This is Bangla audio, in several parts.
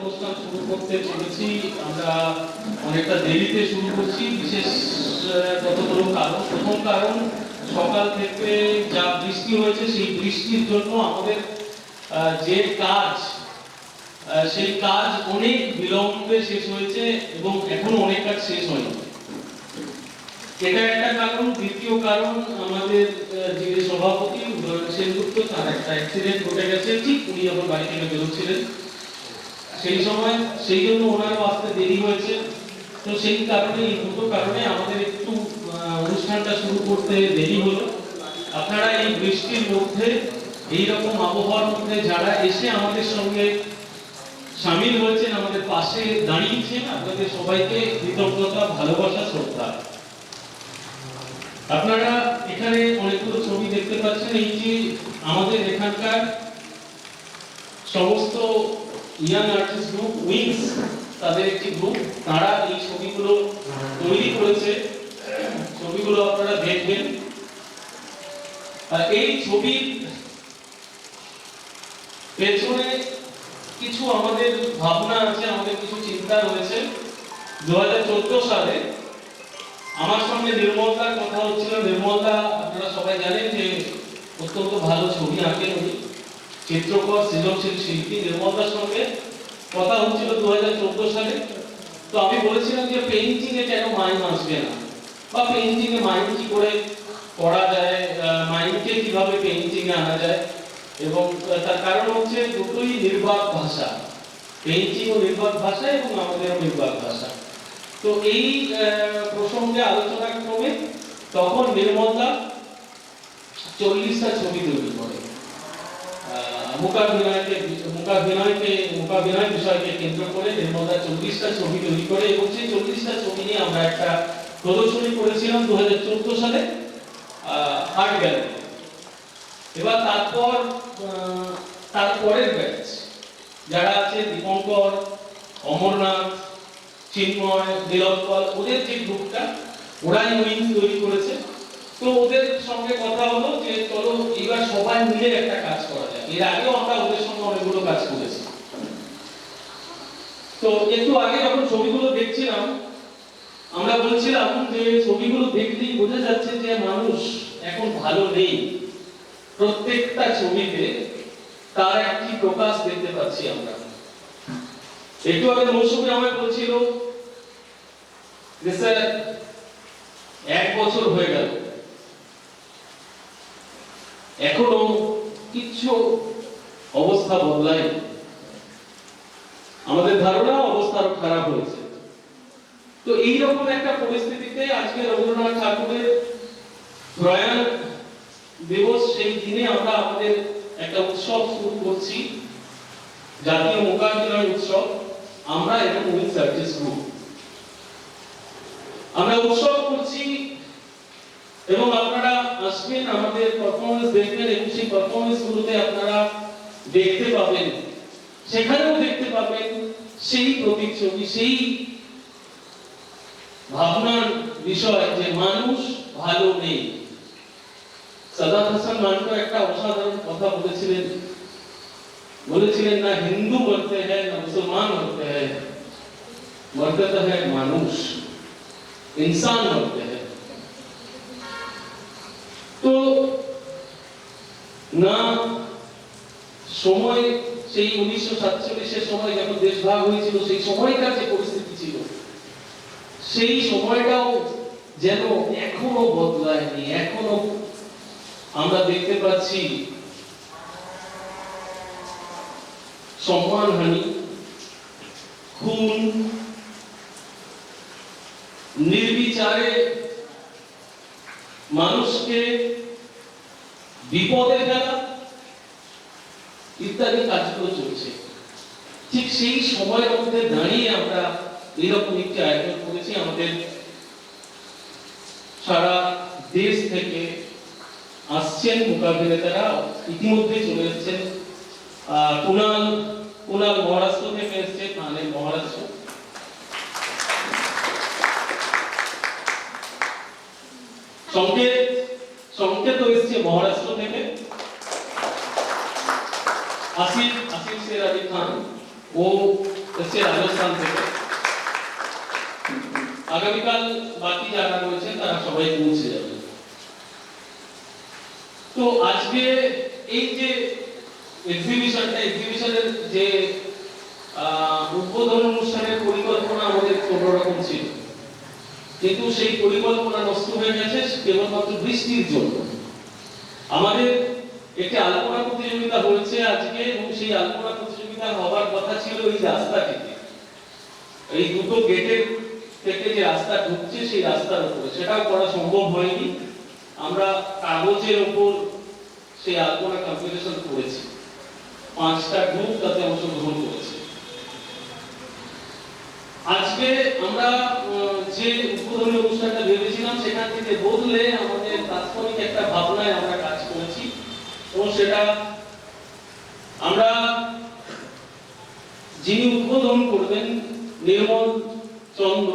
অনুষ্ঠান শুরু করতে চলেছি। আমরা অনেকটা দেরিতে শুরু করছি, বিশেষ কতগুলো কারণ। প্রথম কারণ, সকাল থেকে যা বৃষ্টি হয়েছে সেই বৃষ্টির জন্য আমাদের যে কাজ সেই কাজ অনেক বিলম্বে শেষ হয়েছে এবং এখনো অনেক কাজ শেষ হয়নি। এটা একটা কারণ। দ্বিতীয় কারণ, আমাদের যে সভাপতি সেনগুপ্ত, তার একটা অ্যাক্সিডেন্ট ঘটে গেছে ঠিক উনি যখন বাড়ি থেকে বেরোচ্ছিলেন সেই সময়, সেই জন্য ওনারও আসতে দেরি হয়েছে। তো সেই কারণে, এই দুটো কারণে আমাদের একটু অনুষ্ঠানটা শুরু করতে দেরি হলো। আপনারা এই বৃষ্টির মধ্যে, এইরকম আবহাওয়ার মধ্যে যারা এসে আমাদের সঙ্গে সামিল হয়েছেন, আমাদের পাশে দাঁড়িয়েছেন, আপনাদের সবাইকে কৃতজ্ঞতা, ভালোবাসা, শ্রদ্ধা। আপনারা এখানে অনেকগুলো ছবি দেখতে পাচ্ছেন। এই যে আমাদের এখানকার সমস্ত ইয়াং আর্টিস্ট গ্রুপ উইংস, তাদের একটি গ্রুপ, তারা এই ছবিগুলো তৈরি করেছে। ছবিগুলো আপনারা দেখবেন। এই ছবির পেছনে কিছু আমাদের ভাবনা আছে, আমাদের কিছু চিন্তা রয়েছে। 2014 সালে আমার সঙ্গে নির্মলদার কথা হচ্ছিল। নির্মলদা, আপনারা সবাই জানেন যে অত্যন্ত ভালো ছবি আঁকেন উনি, চিত্রকর, সৃজনশীল শিল্পী। নির্মলদার সঙ্গে কথা হচ্ছিল 2014 সালে। তো আমি বলেছিলাম যে পেইন্টিং এ কেন মাইন আসবে না, বা পেইন্টিং এ মাইন কি করে করা যায়, মাইনকে কিভাবে পেইন্টিং এ আনা যায়। এবং তার কারণ হচ্ছে দুটোই নির্বাক ভাষা, পেইন্টিং ও নির্বাক ভাষা এবং আমাদেরও নির্বাক ভাষা। তো এই প্রসঙ্গে আলোচনা ক্রমে তখন নির্মলদা 40টা ছবি তৈরি করে। মূকাভিনয় বিষয়কে কেন্দ্র করে নির্মলদা 40টা ছবি তৈরি করে এবং সেই 40টা ছবি নিয়ে আমরা একটা প্রদর্শনী করেছিলাম 2014 সালে আর্ট গ্যালারি। এবার তারপরের ব্যাচ যারা আছে, দীপঙ্কর, অমরনাথ, চিন্ময়, নীলোৎপল, ওদের যে গ্রুপটা, ওরাই উইং তৈরি করেছে। তো ওদের সঙ্গে কথা হলো যে চলো এবার সবাই মিলে একটা কাজ করা যায়। এর আগেও আমরা ওদের সঙ্গে অনেকগুলো কাজ করেছি। তো একটু আগে যখন ছবিগুলো দেখছিলাম, আমরা বলছিলাম যে ছবিগুলো দেখলেই বোঝা যাচ্ছে যে মানুষ এখন ভালো নেই। প্রত্যেকটা ছবিতে তার একটি প্রকাশ দেখতে পাচ্ছি আমরা। একটু আগে মৌসুমী আমায় বলছিল যে স্যার 1 বছর হয়ে গেল, এখনো কিছু অবস্থা বদলায়নি। আমাদের ধারণা অবস্থা আরো খারাপ হয়েছে। তো এইরকম একটা পরিস্থিতিতে আজকে রবীন্দ্রনাথ ঠাকুরের প্রয়াণ দিবস, সেই দিনে আমরা আমাদের একটা উৎসব শুরু করছি, জাতীয় মূকাভিনয় উৎসব। আমরা এবং উইংস আর্টিস্ট গ্রুপ আমরা উৎসব করছি এবং আপনারা আসবেন, আমাদের পারফরম্যান্স দেখবেন এবং সেই পারফরম্যান্স গুলোতে আপনারা দেখতে পাবেন, সেখানেও দেখতে পাবেন সেই প্রতিচ্ছবি, সেই ভাবনার বিষয় যে মানুষ ভালো নেই। সাদাত হাসান মান্টো একটা অসাধারণ কথা বলেছিলেন না হিন্দু বলতে হ্যাঁ না মুসলমান বলতে হ্যাঁ, বলতে তো হ্যাঁ মানুষ, ইনসান বলতে হ্যাঁ। তো না সময়, সেই 1947-এর সময় যখন দেশ ভাগ হয়েছিল, সেই সময়কার যে পরিস্থিতি ছিল, সেই সময়টাও যেন এখনো বদলায়নি। এখনো আমরা দেখতে পাচ্ছি সম্মানহানি, খুন, নির্বিচারে মানুষকে বিপদে ফেলা ইত্যাদি কাজগুলো চলছে। ঠিক সেই সময়ের মধ্যে দাঁড়িয়ে আমরা এরকম একটি আয়োজন করেছি। আমাদের সারা দেশ থেকে আসছেন মূকাভিনেতারা, ইতিমধ্যে চলে এসেছেন। কুনাল মহারাষ্ট্র থেকে এসছে, মানে মহারাষ্ট্র। সংকেত এসছে মহারাষ্ট্র থেকে। আসিফ সের আলী খান, ও এসছে রাজস্থান থেকে। আগামীকাল বাকি যারা রয়েছেন তারা সবাই পৌঁছে যাবে। তো আজকে এই যে এক্সিবিশনের যে উদ্বোধন অনুষ্ঠানের পরিকল্পনা আমাদের কোনো রকম ছিল, কিন্তু সেই পরিকল্পনা নষ্ট হয়ে গেছে কেবলমাত্র বৃষ্টির জন্য। আমাদের একটি আলপনা প্রতিযোগিতা হয়েছে আজকে, এবং সেই আলপনা প্রতিযোগিতা হওয়ার কথা ছিল এই রাস্তাটিতে, এই দুটো গেটের থেকে যে রাস্তা ঢুকছে সেই রাস্তার উপরে। সেটাও করা সম্ভব হয়নি। আমরা কাগজের উপর সেই আলপনা কম্পিটিশন করেছি। 5টা গ্রুপ তাতে অংশগ্রহণ করেছে। আজকে আমরা যে উদ্বোধনী অনুষ্ঠানটা ভেবেছিলাম সেখান থেকে বদলে আমাদের তাৎক্ষণিক একটা ভাবনায় আমরা কাজ করেছি, এবং সেটা আমরা যিনি উদ্বোধন করবেন নির্মল চন্দ্র,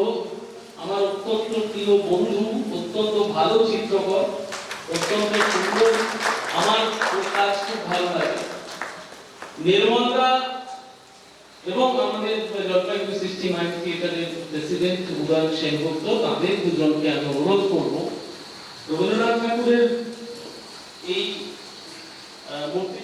আমার অত্যন্ত প্রিয় বন্ধু, অত্যন্ত ভালো চিত্রকর, অত্যন্ত সুন্দর, আমার কাজ খুব ভালো লাগে। নির্মলদা এবং আমাদের জলপাইগুড়ি সৃষ্টি মাইন্ড থিয়েটারের প্রেসিডেন্ট উদয়ন সেনগুপ্ত, তাদের দুজনকে আমি অনুরোধ করব রবীন্দ্রনাথ ঠাকুরের এই মূর্তি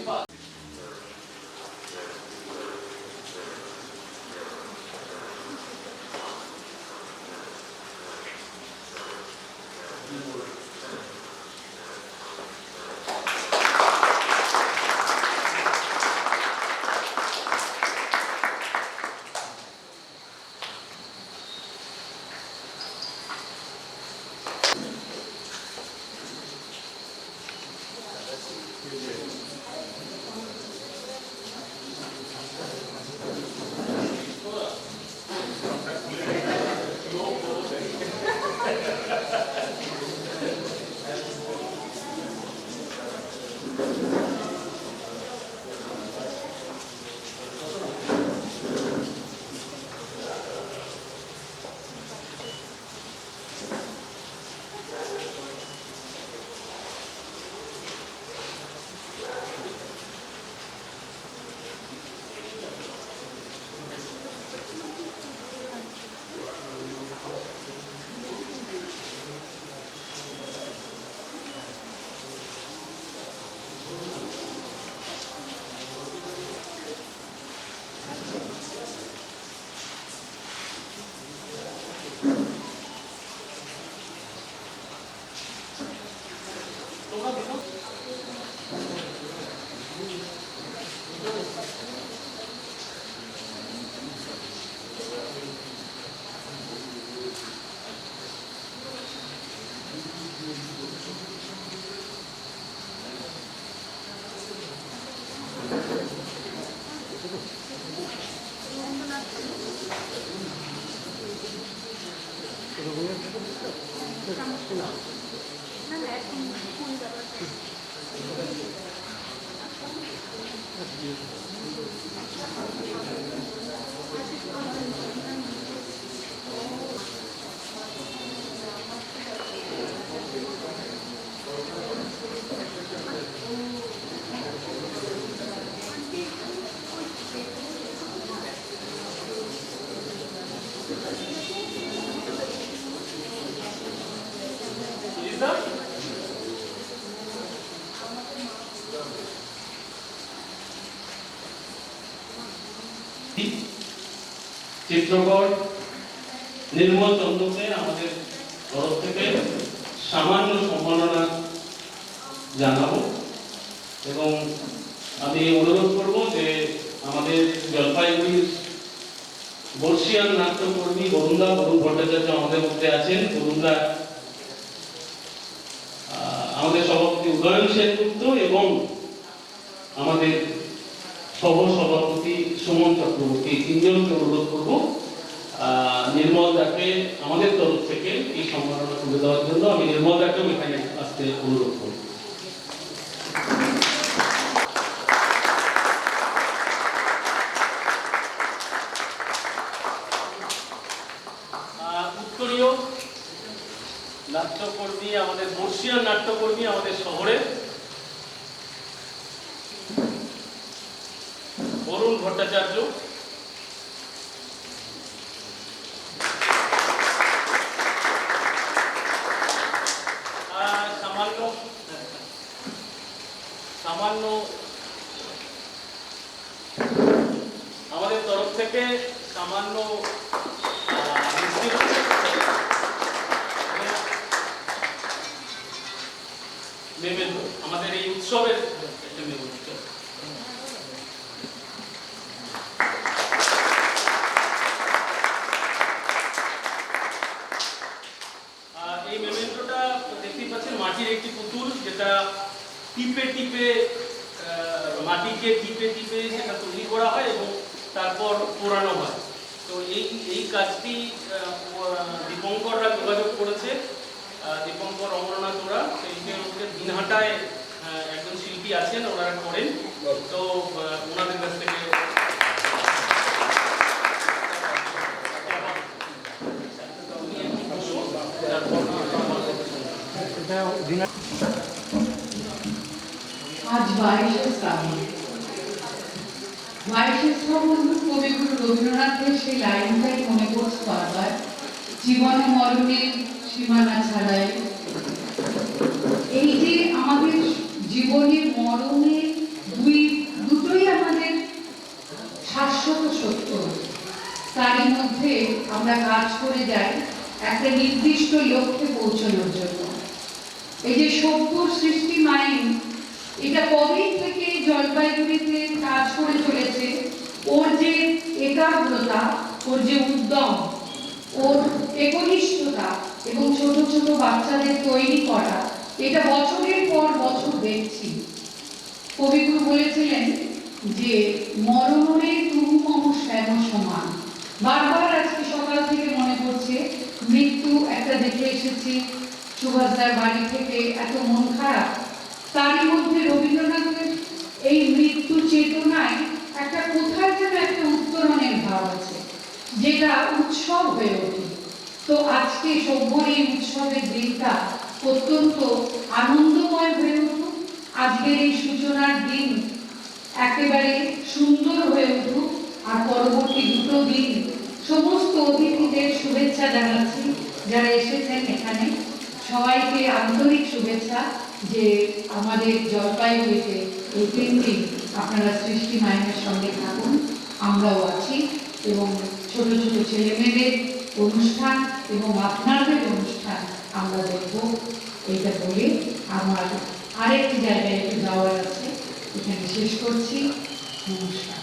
চিত্রকর নির্মল চন্দ্রকে আমাদের তরফ থেকে সামান্য সম্মাননা জানাবো, এবং আমি অনুরোধ করব যে আমাদের জলপাইগুড়ির বর্ষিয়ান নাট্যকর্মী বরুণ ভট্টাচার্য আমাদের মধ্যে আছেন। বরুণদা আমাদের সভাপতি উদয়ন সেনগুপ্ত এবং আমাদের সহ সভাপতি সুমন চক্রবর্তী, তিনজনকে অনুরোধ করব নির্মল দাকে আমাদের তরফ থেকে এই সম্মাননা তুলে দেওয়ার জন্য। আমি নির্মল দাকেও এখানে আসতে অনুরোধ করব। উত্তরীয় নাট্যকর্মী, আমাদের বর্ষিয়ান নাট্যকর্মী আমাদের শহরে বরুণ ভট্টাচার্য, তরফ থেকে সামান্য মেমেন্টো, আমাদের এই উৎসবের একটা মেমেন্টো। এই মেমেন্টোটা দেখতেই পাচ্ছেন মাটির একটি পুতুল, যেটা টিপে টিপে মাটিকে টিপে টিপে সেটা তৈরি করা হয় এবং তারপর পোড়ানো হয়। তো এই কাজটি দীপঙ্কররা যোগাযোগ করেছে, দীপঙ্কর অমরনাথ ওরা শিল্পের মধ্যে দিনহাটায় একজন শিল্পী আছেন, ওনারা করেন। তো ওনাদের কাছ থেকে আজ 22শে শ্রাবণ। 22শে শ্রাবণ কবিগুরু রবীন্দ্রনাথের সেই লাইনটাই মনে পড়ছে বারবার, জীবনে মরণের সীমানা ছাড়াই। এই যে আমাদের জীবনে মরণে দুটোই আমাদের শাশ্বত সত্য, তারই মধ্যে আমরা কাজ করে যাই একটা নির্দিষ্ট লক্ষ্যে পৌঁছানোর জন্য। এই যে সভ্য সৃষ্টি মাইন্ড, এটা কবেই থেকে জলপাইগুড়িতে কাজ করে চলেছে। ওর যে একাগ্রতা, ওর যে উদ্যম, ওর একনিষ্ঠতা এবং ছোট ছোট বাচ্চাদের তৈরি করা, এটা বছরের পর বছর দেখছি। কবিগুরু বলেছিলেন যে মরণে তুহু মম শ্যাম সমান। বারবার আজকে সকাল থেকে মনে পড়ছে মৃত্যু একটা দেখে এসেছি সুভাষদার বাড়ি থেকে, এত মন খারাপ। তারই মধ্যে রবীন্দ্রনাথের এই মৃত্যু চেতনায় একটা কোথায় যেন একটা উত্তরণের ভাব আছে, যেটা উৎসব হয়ে ওঠে। তো আজকে সভ্যর এই উৎসবের দিনটা অত্যন্ত আনন্দময় হয়ে উঠুক, আজকের এই সূচনার দিন একেবারে সুন্দর হয়ে উঠুক, আর পরবর্তী দুটো দিন সমস্ত অতিথিদের শুভেচ্ছা জানাচ্ছি, যারা এসেছেন এখানে সবাইকে আন্তরিক শুভেচ্ছা যে আমাদের জলপাইগুড়িতে এই 3 দিন আপনারা সৃষ্টি মাইনের সঙ্গে থাকুন, আমরাও আছি। এবং ছোট ছোট ছেলে মেয়েদের অনুষ্ঠান এবং আপনাদের অনুষ্ঠান আমরা দেখব। এইটা বলে আমার আরেকটি জায়গায় একটু যাওয়ার আছে, এখানে শেষ করছি। নমস্কার।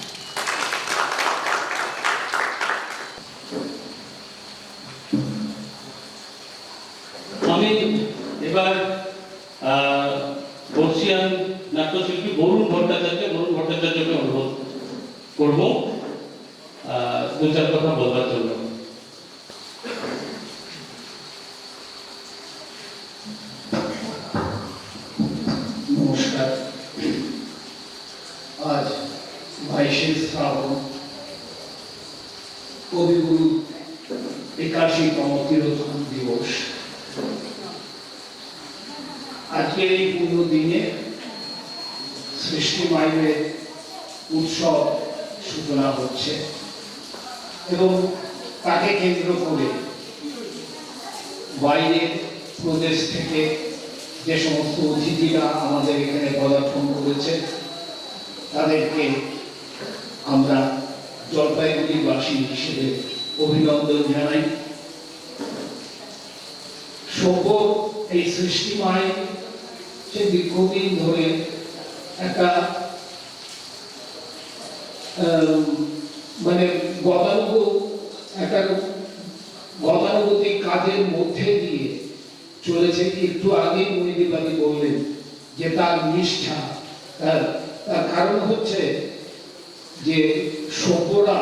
আমি এবার বর্ষিয়ান নাট্যশিল্পী বরুণ ভট্টাচার্যকে অনুরোধ করব 2-4 কথা বলবার জন্য। নমস্কার। আজ 22শে শ্রাবণ, কবিগুরু 81তম তিরোধান দিবস। আজকের এই পূর্ণ দিনে সৃষ্টি মাইনের উৎসব সূচনা হচ্ছে এবং তাকে কেন্দ্র করে বাইরের প্রদেশ থেকে যে সমস্ত অতিথিরা আমাদের এখানে পদার্পণ করেছে তাদেরকে আমরা জলপাইগুড়িবাসী হিসেবে অভিনন্দন জানাই। সভ্য এই সৃষ্টি মাইন সে দীর্ঘদিন ধরে একটা মানে গতানুগতিক কাজের মধ্যে দিয়ে চলেছে। একটু আগে মনিদীপালি বললেন যে তার নিষ্ঠা, তার কারণ হচ্ছে যে সভ্যরা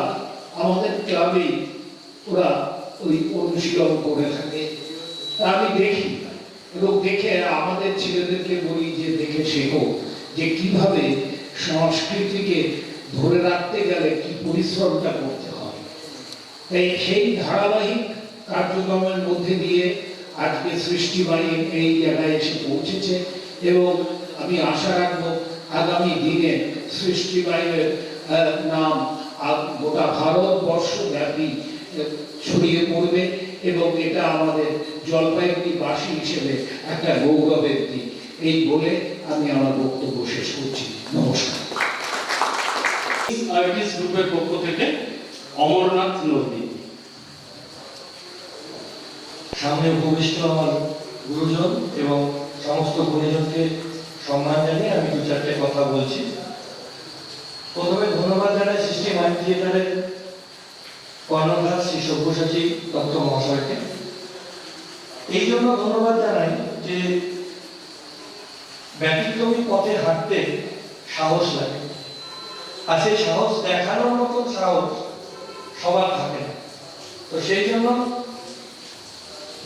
আমাদের ক্লাবেই ওরা ওই অনুশীলন করে থাকে। তা আমি দেখি এবং দেখে আমাদের ছেলেদেরকে বলি যে দেখে শেখো যে কিভাবে সংস্কৃতিকে ধরে রাখতে গেলে কি পরিশ্রমটা করতে হয়। তাই সেই ধারাবাহিক কার্যক্রমের মধ্যে দিয়ে আজকে সৃষ্টি মাইন এই জায়গায় এসে পৌঁছেছে এবং আমি আশা রাখবো আগামী দিনে সৃষ্টি মাইনের নাম গোটা ভারতবর্ষ ব্যাপী ছড়িয়ে পড়বে এবং এটা আমাদের জলপাইগুড়িবাসী হিসেবে একটা গৌরবের দিক। এই বলে আমি আমার বক্তব্য শেষ করছি। নমস্কার। আর্টিস্ট গ্রুপের পক্ষ থেকে অমরনাথ নদী। সামনে উপবিষ্ট আমার গুরুজন এবং সমস্ত গুণীজনকে সম্মান জানিয়ে আমি দু চারটে কথা বলছি। প্রথমে ধন্যবাদ জানাই সৃষ্টি মাইন্ড থিয়েটারের কর্ণধার শ্রী সব্যসাচী দত্ত মহাশয়কে। এই জন্য ধন্যবাদ জানাই যে ব্যতিক্রমী পথে হাঁটতে সাহস লাগে, আর সেই সাহস দেখানোর মতো সাহস সবার থাকে না। তো সেই জন্য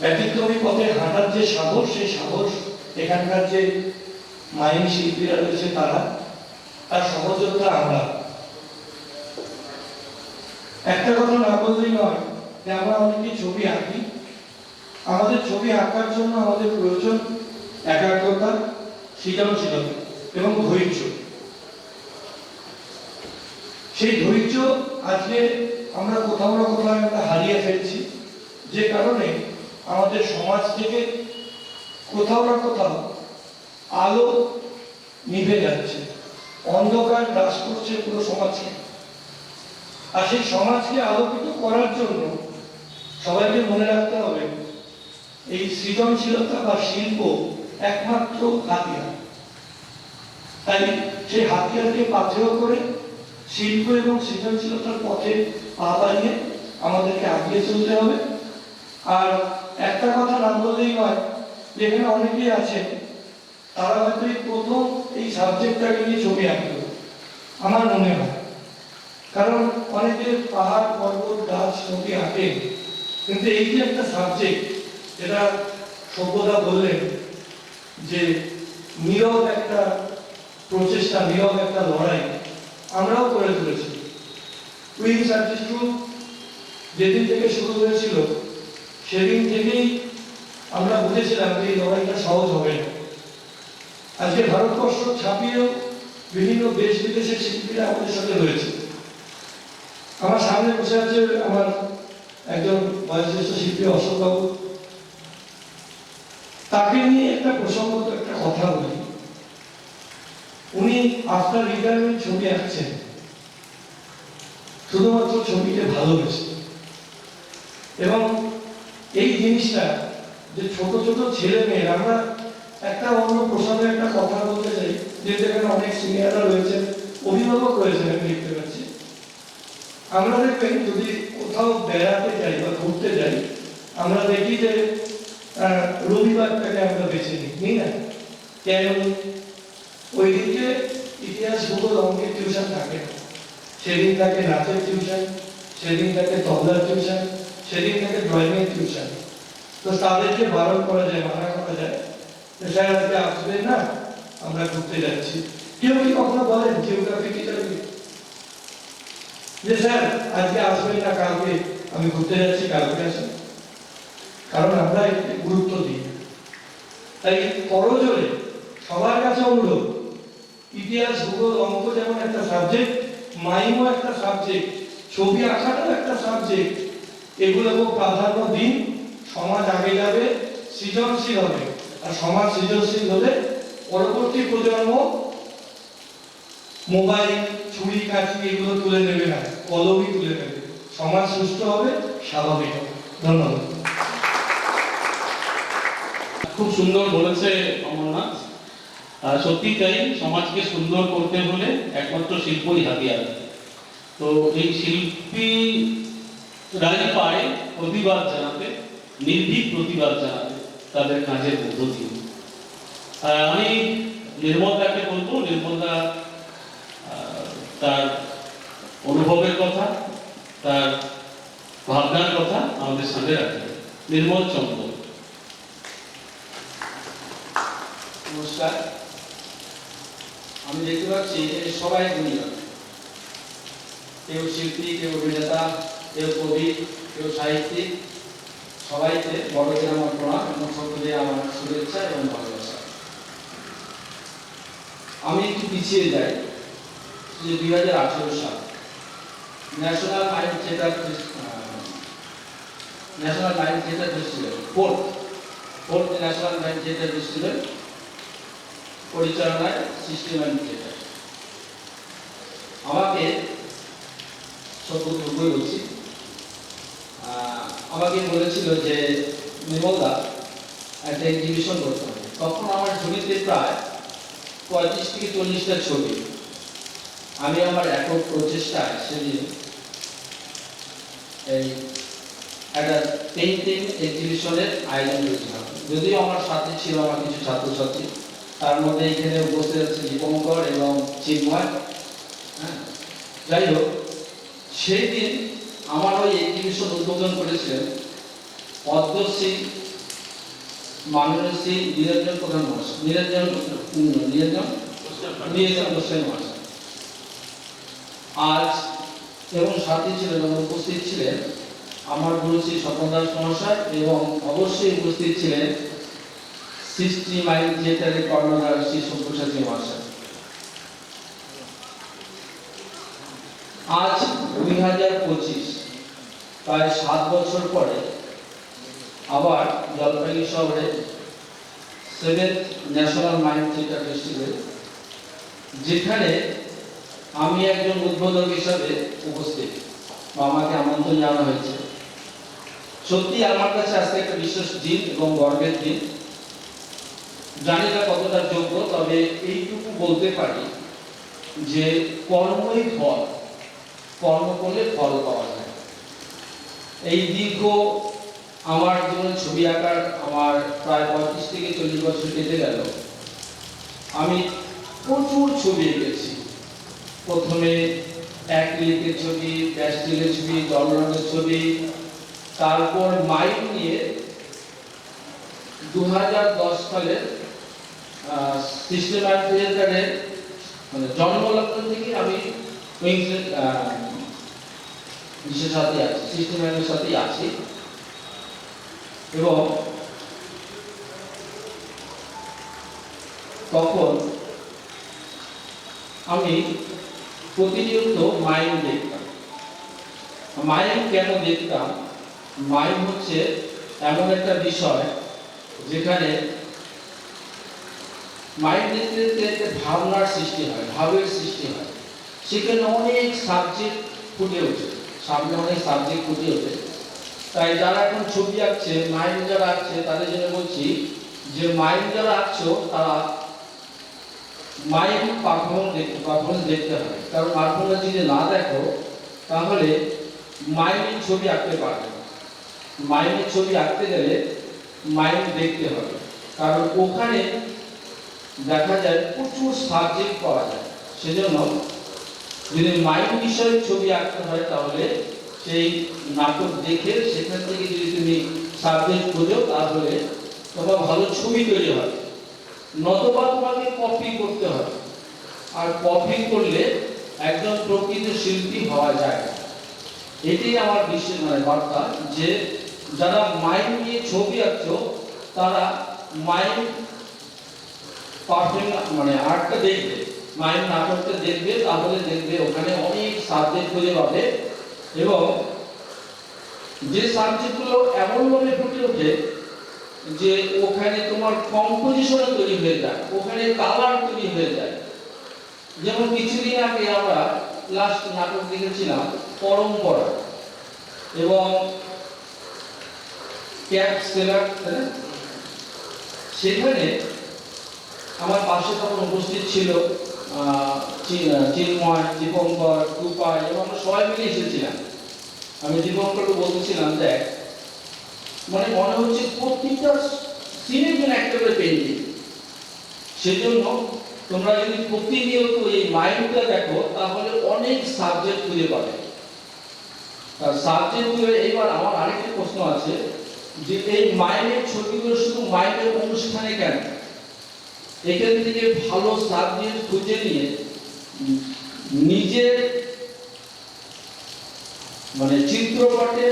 ব্যতিক্রমী পথে হাঁটার যে সাহস, সেই সাহস এখানকার যে মাইম শিল্পীরা রয়েছে তার সহযোগিতা আমরা। একটা কথা না বললেই নয় যে আমরা অনেকে ছবি আঁকি। আমাদের ছবি আঁকার জন্য আমাদের প্রয়োজন একাগ্রতা, সৃজনশীলতা এবং ধৈর্য। সেই ধৈর্য আজকে আমরা কোথাও না কোথাও আমরা হারিয়ে ফেলছি, যে কারণে আমাদের সমাজ থেকে কোথাও না কোথাও আলো নিভে যাচ্ছে, অন্ধকার গ্রাস করছে পুরো সমাজকে। আর সেই সমাজকে আলোকিত করার জন্য সবাইকে মনে রাখতে হবে এই সৃজনশীলতা বা শিল্প একমাত্র হাতিয়ার। তাই সেই হাতিয়ারকে পাথেয় করে শিল্প এবং সৃজনশীলতার পথে পা বাড়িয়ে আমাদেরকে আগিয়ে চলতে হবে। আর একটা কথা না বললেই নয়, যেখানে অনেকেই আছেন তারা হয়তো এই প্রথম এই সাবজেক্টটাকে নিয়ে ছবি আঁকবে আমার মনে হয়। কারণ অনেকে পাহাড় পর্বত গাছ ছবি আঁকে, কিন্তু এই যে একটা সাবজেক্ট, যেটা সভ্যতা বললেন যে নীরব একটা প্রচেষ্টা, নীরব একটা লড়াই আমরাও করে তুলেছি। উইংস আর্টিস্ট গ্রুপ যেদিন থেকে শুরু হয়েছিল সেদিন থেকেই আমরা বুঝেছিলাম যে এই লড়াইটা সহজ হবে না। আজকে ভারতবর্ষ ছাপিয়েও বিভিন্ন দেশ বিদেশের শিল্পীরা আমাদের সাথে রয়েছে। আমার সামনে বসে আছে আমার একজন বয়োজ্যেষ্ঠ শিল্পী অশোক বাবু। তাকে নিয়ে একটা প্রসঙ্গত একটা কথা বলি। উনি আফটার রিটায়ারমেন্ট ছবি আঁকছেন, শুধুমাত্র ছবিকে ভালোবেসে। এবং এই জিনিসটা যে ছোট ছোট ছেলে মেয়েরা, আমরা একটা অন্য প্রসঙ্গে একটা কথা বলতে চাই, যেহেতু এখানে অনেক সিনিয়ররা রয়েছেন, অভিভাবক রয়েছেন, আমি দেখতে পাচ্ছি। আমরা দেখবেন যদি কোথাও বেড়াতে যাই বা ঘুরতে যাই, আমরা দেখি যে রবিবারটাকে আমরা বেছে নিই না? কেন? ওই দিনকে ইতিহাস, ভূগোল, অঙ্কের টিউশন থাকে না। সেদিন থাকে নাচের টিউশন, সেদিন থাকে তবলার টিউশন, সেদিন থাকে ড্রয়িং এর টিউশন। তো তাদেরকে বারণ করা যায়, মানা করা যায়, স্যার আজকে আসবেন না, আমরা ঘুরতে যাচ্ছি। কেউ কি কখনো বলেন জিওগ্রাফি টিচারকে যে স্যার আজকে আসবেন না, কালকে আমি ঘুরতে যাচ্ছি, কালকে আসেন? কারণ আমরা একটু গুরুত্ব দিই। তাই করজোরে সবার কাছে অনুরোধ, ইতিহাস, ভূগোল, অঙ্ক যেমন একটা সাবজেক্ট, মাইমও একটা সাবজেক্ট, ছবি আঁকাটাও একটা সাবজেক্ট। এগুলোকে প্রাধান্য দিন। সমাজ আগে যাবে, সৃজনশীল হবে। আর সমাজ সৃজনশীল হলে পরবর্তী প্রজন্ম মোবাইল, ছুরি, কাঁচি এগুলো তুলে নেবে না, কলমই তুলে নেবে। সমাজ সুস্থ হবে, স্বাভাবিক হবে। ধন্যবাদ। খুব সুন্দর বলেছে অমরনাথ। সত্যি তাই, সমাজকে সুন্দর করতে হলে একমাত্র শিল্পই হাতিয়ার। তো এই শিল্পীরাই পারে প্রতিবাদ জানাতে, নির্ভীক প্রতিবাদ জানাতে তাদের কাজের মধ্য দিয়ে। আমি নির্মলদাকে বলবো, নির্মলদা তার অনুভবের কথা, তার ভাবনার কথা আমাদের সামনে রাখবে। নির্মল চন্দ্র। নমস্কার। আমি দেখতে পাচ্ছি সবাই গুণীজন, কেউ শিল্পী, কেউ অভিনেতা, কেউ কবি, কেউ সাহিত্যিক। সবাইকে বড়দের আমার প্রণাম এবং ছোটদের আমার শুভেচ্ছা এবং ভালোবাসা। আমি একটু পিছিয়ে যাই, যে 2018 সাল national mind theatre festival, fourth national mind theatre festival পরিচালনায় সৃষ্টি মাইন্ড থিয়েটার আমাকে সত্যি বলছি। আমাকে বলেছিল যে নির্মলদা একটা এক্সিবিশন করতে হবে। তখন আমার ঝুলিতে প্রায় 35 থেকে 40টা ছবি। আমি আমার একক প্রচেষ্টায় সেদিন এই একটা পেইন্টিং এক্সিবিশনের আয়োজন করেছিলাম। যদিও আমার সাথে ছিল আমার কিছু ছাত্রছাত্রী, তার মধ্যে এখানে উপস্থিত আছে দীপঙ্কর এবং চিন্ময়। হ্যাঁ, যাই হোক, সেই দিন আমার ওই এক্সিবিশন উদ্বোধন করেছিলেন পদ্মশ্রী মাননীয় নিরঞ্জন প্রধান মহাশয়, নিরঞ্জন গোস্বামী মহাশয়। আজ এবং সাথে ছিলেন এবং উপস্থিত ছিলেন আমার গুরু শ্রী স্বপন দাস মহাশয়, এবং অবশ্যই উপস্থিত ছিলেন সৃষ্টি মাইন্ড থিয়েটারের কর্ণধার শ্রী সব্যসাচী মহাশয়। আজ 2025, প্রায় 7 বছর পরে আবার জলপাইগুড়ি শহরে 7th national mind theatre festival, যেখানে আমি একজন উদ্বোধক হিসাবে উপস্থিত বা আমাকে আমন্ত্রণ জানানো হয়েছে। সত্যি আমার কাছে আজকে একটা বিশেষ দিন এবং গর্বের দিন। জানি না কতটা যোগ্য, তবে এইটুকু বলতে পারি যে কর্মই ফল, কর্ম করলে ফল পাওয়া যায়। এই দীর্ঘ আমার জীবনে ছবি আঁকার আমার প্রায় 35 থেকে 40 বছর কেটে গেল। আমি প্রচুর ছবি এঁকেছি। প্রথমে অ্যাক্রিলিকের ছবি, প্যাস্টেলের ছবি, জল রঙের ছবি, তারপর মাইক নিয়ে 2010 সালে সিস্টেম অ্যান্ড থিয়েটারের মানে জন্মলগ্ন থেকে আমি বিশেষ সাথে আছি, সিস্টেম অ্যান্ডের সাথেই আছি। এবং তখন আমি প্রতিনিয়ত মাইম দেখতাম। মাইম কেন দেখতাম? মাইম হচ্ছে এমন একটা বিষয় যেখানে মাইম দেখতে দেখতে ভাবনার সৃষ্টি হয়, ভাবের সৃষ্টি হয়। সেখানে অনেক সাবজেক্ট ফুটে ওঠে, সামনে অনেক সাবজেক্ট ফুটে ওঠে। তাই যারা এখন ছবি আঁকছে, মাইম যারা আঁকছে, তাদের জন্য বলছি যে মাইম যারা আঁকছো তারা মাইম পারফরমেন্স দেখতে হবে। কারণ পারফরমেন্স যদি না দেখো তাহলে মাইমের ছবি আঁকতে পারবে না। মাইমের ছবি আঁকতে গেলে মাইম দেখতে হবে, কারণ ওখানে দেখা যায় প্রচুর সাবজেক্ট পাওয়া যায়। সেজন্য যদি মাইম বিষয়ে ছবি আঁকতে হয় তাহলে সেই নাটক দেখে সেখান থেকে যদি তুমি সাবজেক্ট খোঁজো তাহলে তোমার ভালো ছবি তৈরি হবে। নতুবা তোমাকে কপি করতে হবে, আর কপি করলে একজন প্রকৃত শিল্পী হওয়া যায় না। এটি আমার বিশেষ বার্তা যে যারা মাইম নিয়ে ছবি আঁকছো তারা মাইম আর্টটা দেখবে, মাইম নাটকটা দেখবে, তাহলে দেখবে ওখানে অনেক সাবজেক্ট খুঁজে পাবে। এবং যে সাবজেক্টগুলো এমনভাবে ফুটে ওঠে যে ওখানে তোমার কম্পোজিশন তৈরি হয়ে যায়, ওখানে কালার তৈরি হয়ে যায়। যেমন কিছুদিন আগে আমরা লাস্ট নাটক দেখেছিলাম পরম্পরা, এবং ক্যাপ সেলার, সেখানে আমার পাশে তখন উপস্থিত ছিল চিন্ময়, দীপঙ্কর, রূপাই, এবং আমরা সবাই মিলে এসেছিলাম। আমি দীপঙ্করকে বলতেছিলাম, দেখ মনে হচ্ছে প্রত্যেকটা সিনের জন্য একটা করে পেন্টিং। সেজন্য তোমরা যদি প্রতিনিয়ত এই মাইন্ডটা দেখো তাহলে অনেক সাবজেক্ট খুঁজে পাবে। তার সাবজেক্টগুলো এবার আমার আরেকটা প্রশ্ন আছে যে এই মাইন্ডের ছবিগুলো শুধু মাইন্ডের অনুষ্ঠানে কেন? এখান থেকে ভালো সাবজেক্ট খুঁজে নিয়ে নিজের চিত্রপটে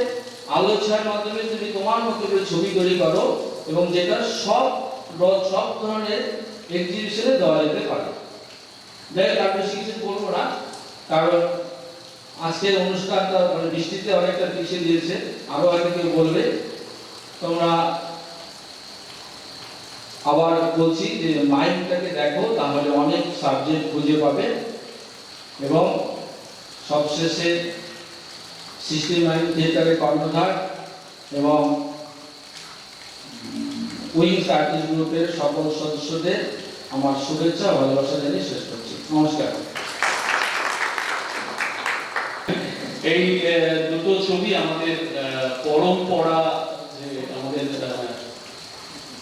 আলোচনার মাধ্যমে তুমি তোমার মতো করে ছবি তৈরি করো, এবং যেটা সব ধরনের এক্সিবিশনে দেওয়া যেতে পারে। যাই হোক, আমি বেশি কিছু বলবো না, কারণ আজকের অনুষ্ঠানটা বৃষ্টিতে অনেকটা পিছিয়ে দিয়েছে। আরো হয়তো কেউ বলবে। তোমরা আবার বলছি যে মাইন্ডটাকে দেখো, তাহলে অনেক সাবজেক্ট খুঁজে পাবে। এবং সবশেষে সিস্টেম আইন থিয়েটারের কর্ণধার এবং উইংস আর্টিস্ট গ্রুপের সকল সদস্যদের আমার শুভেচ্ছা ও ভালোবাসা জানিয়ে শেষ করছি। নমস্কার। এই দুটো ছবি আমাদের পরম্পরা, যে আমাদের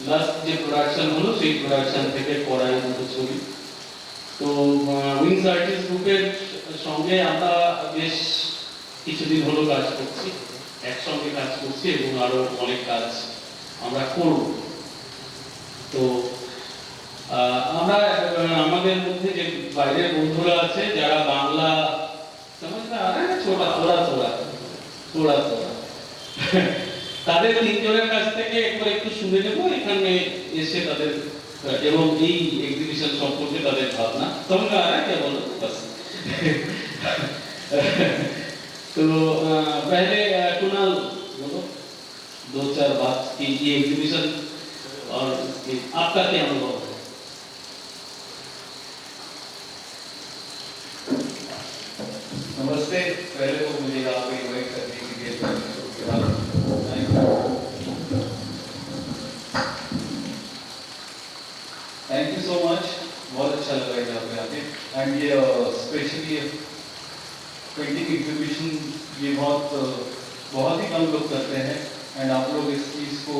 লাস্ট যে প্রোডাকশন হলো সেই প্রোডাকশন থেকে করা এই দুটো ছবি। তো উইংস আর্টিস্ট গ্রুপের সঙ্গে আমরা বেশ কিছুদিন হলো কাজ করছি, একসঙ্গে কাজ করছি এবং আরো অনেক কাজ আমরা করব। তো আমরা আমাদের মধ্যে যে বাইরের বন্ধুরা আছে যারা বাংলা ছোড়া তোরা তোরা তোরা তোরা তাদের তিনজনের কাছ থেকে একবার একটু শুনে নেবো এখানে এসে তাদের এবং এই এক্সিবিশন সম্পর্কে তাদের ভাবনা। তোমরা क्या बोलो बस। तो पहले कुणाल बोलो 2-4 बात कि ये एग्जीबिशन और आपका क्या अनुभव है? नमस्ते। पहले तो मुझे यहाँ पे इनवाइट करने के लिए थैंक यू सो मच। बहुत अच्छा लगा यहाँ पे आके। एंड ये स्पेशली पेंटिंग एग्जीबिशन ये बहुत ही कम लोग करते हैं एंड आप लोग इस चीज़ को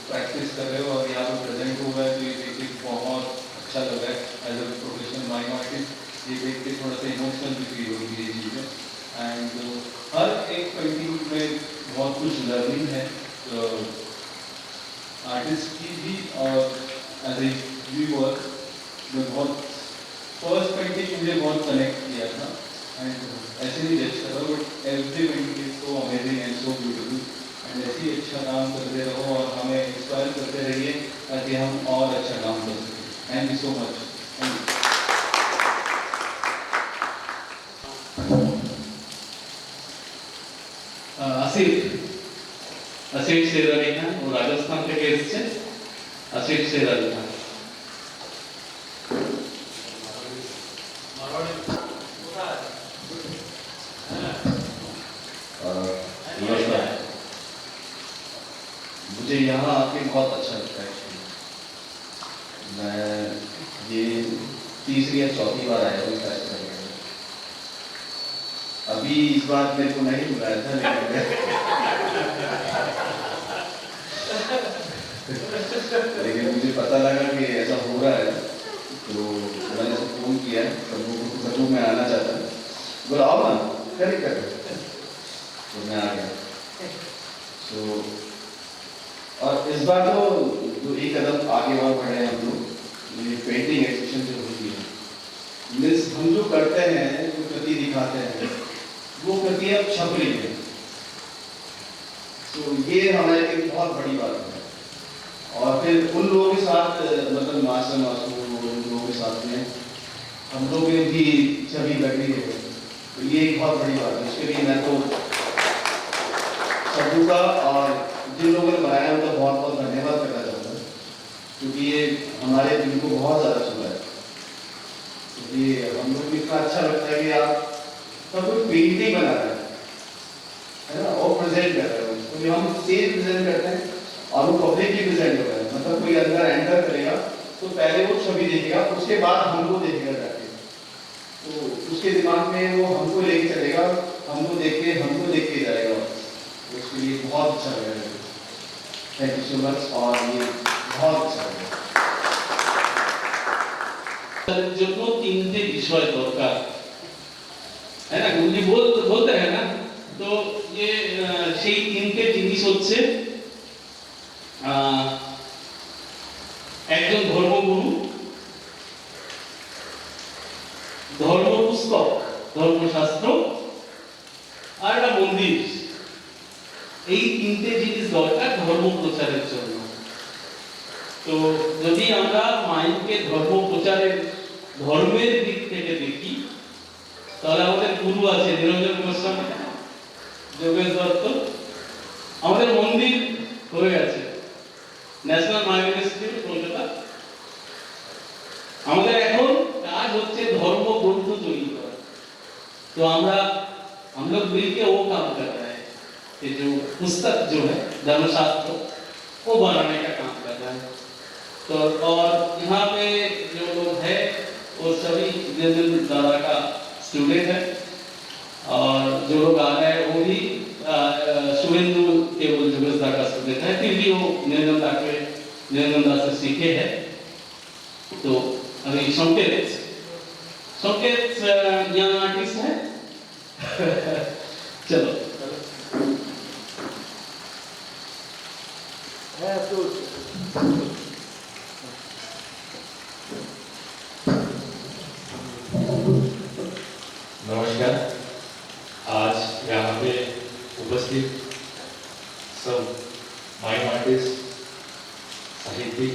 प्रैक्टिस कर रहे हो और यहाँ पे प्रेजेंट हुआ है तो ये देख के बहुत अच्छा लगा है। As a professional mime artist ये देख के थोड़ा सा इमोशनल भी फील होगी ये चीज़ें। एंड हर एक पेंटिंग में बहुत कुछ लर्निंग है आर्टिस्ट की भी और एज ए व्यूअर में बहुत फर्स्ट पेंटिंग मुझे बहुत कनेक्ट किया था एंड ऐसे नहीं जज कर रहा but every painting is so amazing and so beautiful and ऐसे ही अच्छा काम करते रहो और हमें इंस्पायर करते रहिए ताकि हम और अच्छा काम कर सकें। Thank you so much. Asif शेर अली खान ও রাজস্থান থেকে এসেছে। असिफ शेर अली खान नमस्कार। मुझे यहाँ आके बहुत अच्छा लगता है। मैं ये तीसरी या चौथी बार आया हूँ फैस्ट करने। अभी इस बार मेरे को नहीं बुलाया था लेकिन मुझे पता लगा कि ऐसा हो रहा है तो मैंने सब फोन किया सब लोगों को सब मैं आना चाहता हूँ। बोला आओ ना क्या दिक्कत है तो मैं आ गया। तो और इस बार तो जो एक कदम आगे और बढ़े हम लोग ये पेंटिंग एग्जीबिशन जो होती है मीन्स हम जो करते हैं जो कृति दिखाते हैं वो कृति अब छप रही है। तो ये हमारे लिए बहुत बड़ी बात है और फिर उन लोगों के साथ मतलब मास्टर उन लोगों के साथ में हम लोग ने भी छवि लगी है तो ये एक बहुत बड़ी बात है। उसके लिए मैं तो सबू का और जिन लोगों ने बनाया उनका बहुत बहुत धन्यवाद करना चाहूँगा क्योंकि ये हमारे दिल को बहुत ज़्यादा छुआ है। क्योंकि हम लोग को इतना अच्छा लगता है कि आप सब कोई पेंटिंग बना रहे है ना और प्रेजेंट कर रहे हो तो जो हम स्टेज प्रेजेंट करते हैं और वो पब्लिकली प्रेजेंट हो रहा है मतलब कोई अंदर एंटर करेगा तो पहले वो छवि देखेगा उसके बाद हमको देखेगा जाके तो उसके दिमाग में वो हमको लेके चलेगा हमको देख के जाएगा तो उसके लिए बहुत अच्छा लगेगा। थैंक यू सो मच और ये बहुत अच्छा लगेगा। তাদের জন্য তিনটে বিষয় দরকার है ना गुरुजी बोलते हैं ना तो ये সেই তিনটে জিনিস হচ্ছে একজন ধর্মগুরু, ধর্মপুস্তক, ধর্মশাস্ত্র আর একটা মন্দির। এই তিনটে জিনিস দরকার ধর্ম প্রচারের জন্য। তো যদি আমরা মাইন্ডকে ধর্ম প্রচারের ধর্মের দিক থেকে দেখি তাহলে আমাদের গুরু আছে নিরঞ্জন গোস্বামী, যোগেশ দত্ত, আমাদের মন্দির হয়ে গেছে ন্যাশনাল মাইম ইনস্টিটিউট কলকাতা। আমাদের এখন কাজ হচ্ছে ধর্ম গ্রন্থ তৈরি করা। তো আমরা हम लोग मिलके वो काम कर रहे हैं कि जो पुस्तक जो है धर्मशास्त्र वो बनाने का काम कर रहे हैं। तो और यहाँ पे जो लोग हैं वो सभी निरंजन दादा का स्टूडेंट है, और जो लोग आ रहे हैं वो भी शुभेंदु केवल जुगेशदा का स्टूडेंट है, फिर भी वो निरंजन दा से सीखे हैं। तो अभी संकेत यंग आर्टिस्ट है। चलो नमस्कार। आज यहाँ पे उपस्थित सब माइम आर्टिस्ट, साहित्यिक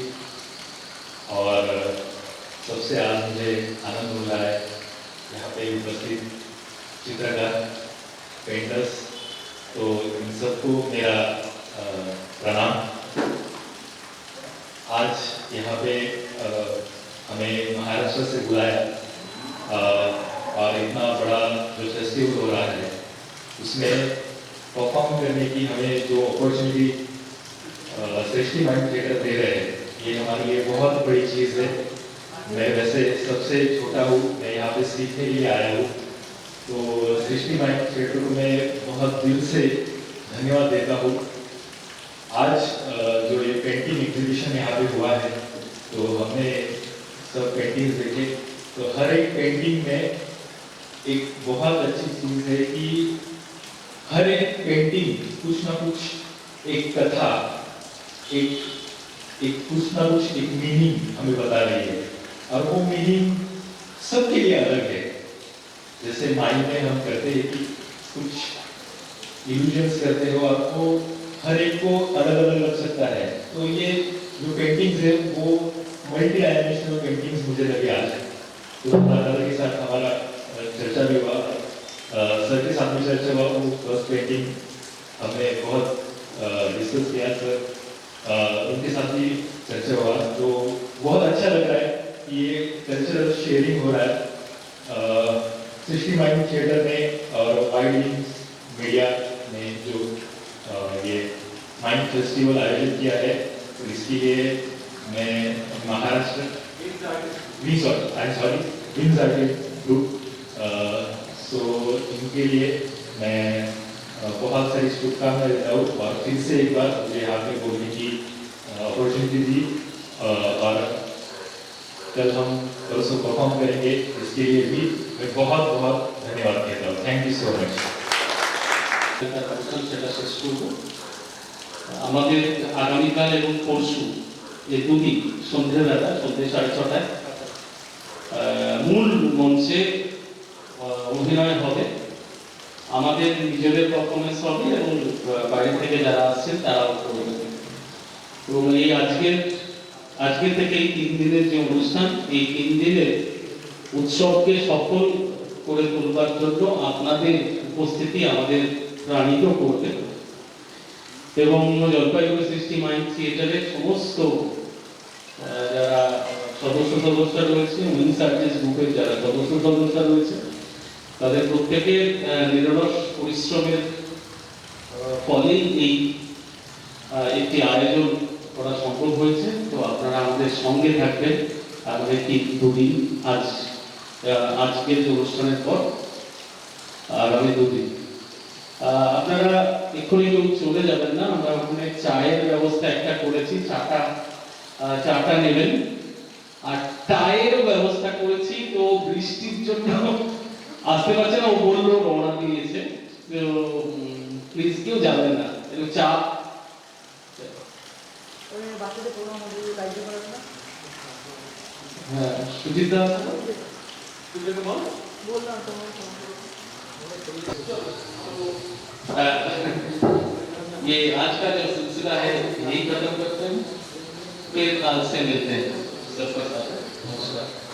और सबसे आज मुझे आनंद हो रहा है यहाँ पे उपस्थित चित्रकार, पेंटर्स, तो इन सबको मेरा प्रणाम। आज यहाँ पे हमें महाराष्ट्र से बुलाया और इतना बड़ा जो फेस्टिवल हो रहा है उसमें परफॉर्म करने की हमें जो अपॉर्चुनिटी सृष्टि माइंड थिएटर दे रहे हैं, ये हमारे लिए बहुत बड़ी चीज़ है। मैं वैसे सबसे छोटा हूँ, मैं यहाँ पे सीखने के लिए आया हूँ, तो सृष्टि माइंड थिएटर को मैं बहुत दिल से धन्यवाद देता हूँ। आज जो ये पेंटिंग एग्जीबिशन यहाँ पे हुआ है, तो हमने सब पेंटिंग्स देखे, तो हर एक पेंटिंग में एक बहुत अच्छी चीज़ है कि हर एक पेंटिंग कुछ ना कुछ एक कथा, एक कुछ ना कुछ एक मीनिंग हमें बता रही है, और वो मीनिंग सबके लिए अलग है। जैसे माइंड में हम करते हैं कि कुछ इल्यूजन्स करते हो, आपको हर एक को अलग अलग लग सकता है, तो ये जो पेंटिंग्स है वो मल्टी डायमेंशनल पेंटिंग्स मुझे लगे आज। तो दादा के साथ हमारा चर्चा भी हुआ, सर के साथ भी चर्चा हुआ, वो फर्स्ट पेंटिंग हमने बहुत डिस्कस किया, सर उनके साथ भी चर्चा हुआ, तो बहुत अच्छा लग रहा है कि ये कल्चरल शेयरिंग हो रहा है। सृष्टि माइंड थिएटर ने और वाइड मीडिया ने जो ये माइंड फेस्टिवल आयोजित किया है, तो इसके लिए मैं महाराष्ट्र विंस आर्टिस्ट ग्रुप, सो इनके लिए मैं बहुत सारी शुभकामनाएं देता हूँ, और फिर से एक बार मुझे यहाँ पे बोलने की अपॉर्चुनिटी दी, और कल हम परसों परफॉर्म करेंगे, इसके लिए भी मैं बहुत बहुत धन्यवाद देता हूँ। Thank you so much. সেটা শেষ করব। আমাদের আগামীকাল এবং পরশু এই দুদিন সন্ধ্যেবেলা সন্ধ্যে 6:30টায় মূল মঞ্চে অভিনয় হবে, আমাদের নিজেদের পারফরমেন্স হবে এবং বাইরে থেকে যারা আসছেন তারাও করবে। এবং এই আজকে থেকে এই 3 দিনের যে অনুষ্ঠান, এই 3 দিনের উৎসবকে সফল করে তোলবার জন্য আপনাদের উপস্থিতি আমাদের প্রাণিত করবে, এবং জলপাইগুড়ি সৃষ্টি মাইন্ড থিয়েটারের সমস্ত যারা সদস্য রয়েছে, উইংস আর্টিস্ট গ্রুপের যারা সদস্য রয়েছে, তাদের প্রত্যেকের নিরলস পরিশ্রমের ফলেই এই একটি আয়োজন করা সম্ভব হয়েছে। তো আপনারা আমাদের সঙ্গে থাকবেন আমাদের 2 দিন, আজকের যে অনুষ্ঠানের পর আগামী 2 দিন। আপনারা এক্ষুনি কেউ চলে যাবেন না, আমরা ওখানে চায়ের ব্যবস্থা একটা করেছি, চাটা নেবেন, আর টায়েরও ব্যবস্থা করেছি। তো বৃষ্টির জন্য আসতে পারছে না, ও বললো রওনা দিয়েছে, তো প্লিজ কেউ যাবেন না, একটু চা। হ্যাঁ সুজিতা ये आज का जो सिलसिला है यही खत्म करते हैं, फिर कल से मिलते हैं। सबका साथ नमस्कार।